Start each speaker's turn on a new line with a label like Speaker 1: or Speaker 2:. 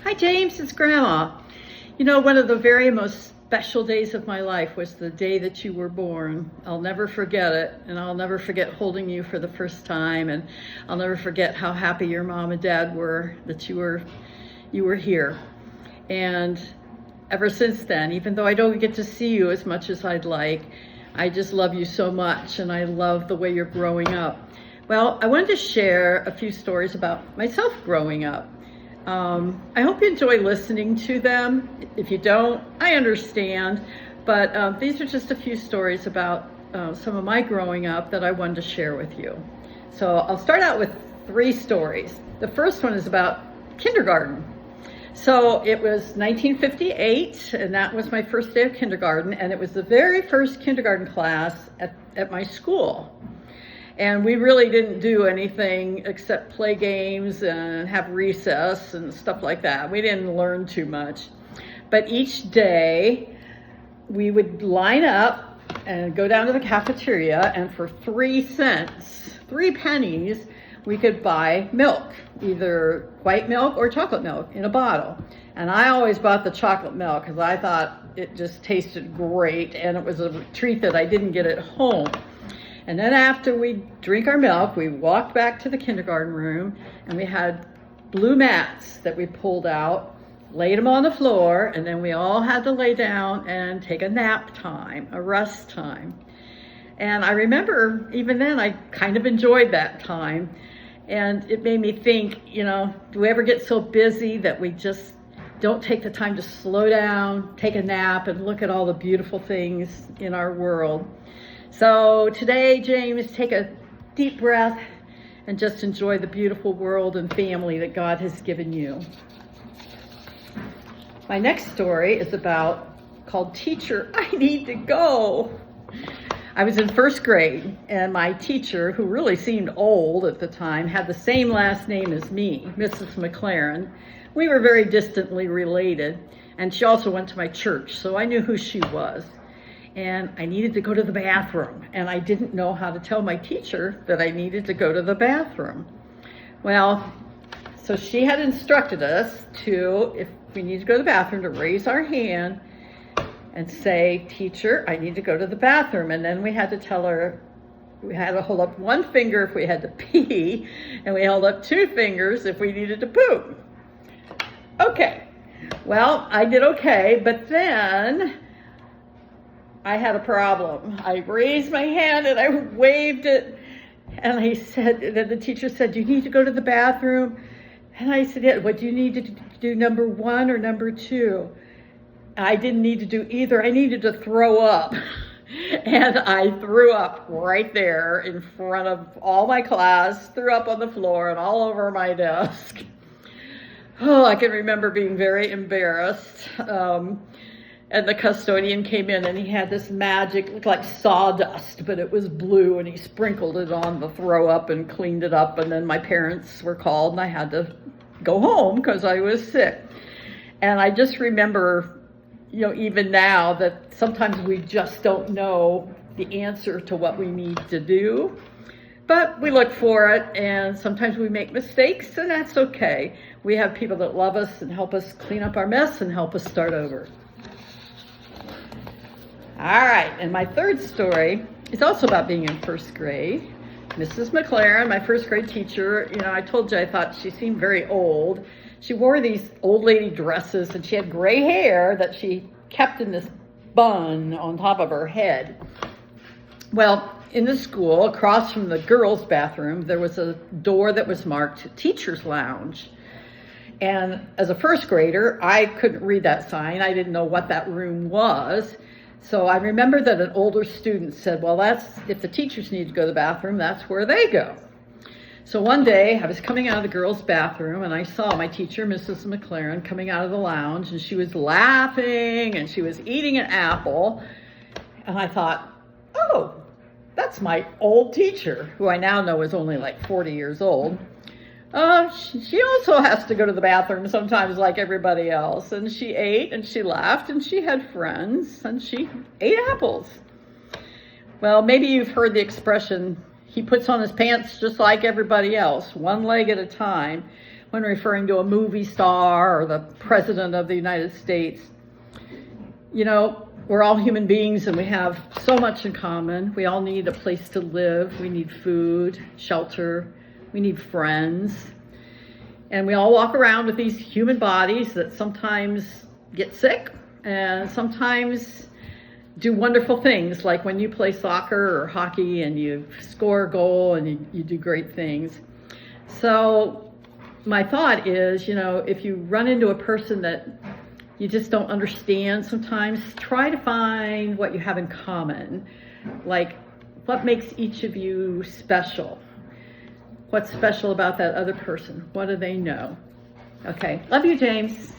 Speaker 1: Hi, James, it's Grandma. You know, one of the very most special days of my life was the day that you were born. I'll never forget it, and I'll never forget holding you for the first time, and I'll never forget how happy your mom and dad were that you were here. And ever since then, even though I don't get to see you as much as I'd like, I just love you so much, and I love the way you're growing up. Well, I wanted to share a few stories about myself growing up. I hope you enjoy listening to them. If you don't, I understand, but these are just a few stories about some of my growing up that I wanted to share with you. So I'll start out with 3 stories. The first one is about kindergarten. So it was 1958, and that was my first day of kindergarten, and it was the very first kindergarten class at my school. And we really didn't do anything except play games and have recess and stuff like that. We didn't learn too much. But each day we would line up and go down to the cafeteria, and for 3 cents, 3 pennies, we could buy milk, either white milk or chocolate milk in a bottle. And I always bought the chocolate milk because I thought it just tasted great, and it was a treat that I didn't get at home. And then after we drink our milk, we walked back to the kindergarten room, and we had blue mats that we pulled out, laid them on the floor, and then we all had to lay down and take a nap time, a rest time. And I remember even then I kind of enjoyed that time, and it made me think, you know, do we ever get so busy that we just don't take the time to slow down, take a nap, and look at all the beautiful things in our world? So today, James, take a deep breath and just enjoy the beautiful world and family that God has given you. My next story is called Teacher, I Need to Go. I was in 1st grade, and my teacher, who really seemed old at the time, had the same last name as me, Mrs. McLaren. We were very distantly related, and she also went to my church, so I knew who she was. And I needed to go to the bathroom, and I didn't know how to tell my teacher that I needed to go to the bathroom. Well, so she had instructed us to, if we need to go to the bathroom, to raise our hand and say, "Teacher, I need to go to the bathroom." And then we had to tell her, we had to hold up 1 finger if we had to pee, and we held up 2 fingers if we needed to poop. Okay, well, I did okay, but then I had a problem. I raised my hand and I waved it, and then the teacher said, "Do you need to go to the bathroom?" And I said, "Yeah, what do you need to do, number 1 or number 2? I didn't need to do either. I needed to throw up. And I threw up right there in front of all my class, threw up on the floor and all over my desk. Oh, I can remember being very embarrassed. And the custodian came in, and he had this magic, looked like sawdust, but it was blue, and he sprinkled it on the throw up and cleaned it up. And then my parents were called, and I had to go home because I was sick. And I just remember, you know, even now, that sometimes we just don't know the answer to what we need to do, but we look for it, and sometimes we make mistakes, and that's okay. We have people that love us and help us clean up our mess and help us start over. All right, and my 3rd story is also about being in 1st grade. Mrs. McLaren, my 1st grade teacher, you know, I told you I thought she seemed very old. She wore these old lady dresses, and she had gray hair that she kept in this bun on top of her head. Well, in the school, across from the girls' bathroom, there was a door that was marked Teacher's Lounge. And as a 1st grader, I couldn't read that sign. I didn't know what that room was. So I remember that an older student said, well, if the teachers need to go to the bathroom, that's where they go. So one day I was coming out of the girls' bathroom, and I saw my teacher, Mrs. McLaren, coming out of the lounge, and she was laughing and she was eating an apple. And I thought, oh, that's my old teacher, who I now know is only like 40 years old. She also has to go to the bathroom sometimes like everybody else. And she ate and she laughed and she had friends and she ate apples. Well, maybe you've heard the expression, he puts on his pants just like everybody else, one leg at a time. when referring to a movie star or the President of the United States. You know, we're all human beings and we have so much in common. We all need a place to live. We need food, shelter. We need friends. And we all walk around with these human bodies that sometimes get sick and sometimes do wonderful things, like when you play soccer or hockey and you score a goal and you do great things. So my thought is, you know, if you run into a person that you just don't understand sometimes, try to find what you have in common. Like, what makes each of you special? What's special about that other person? What do they know? Okay, love you, James.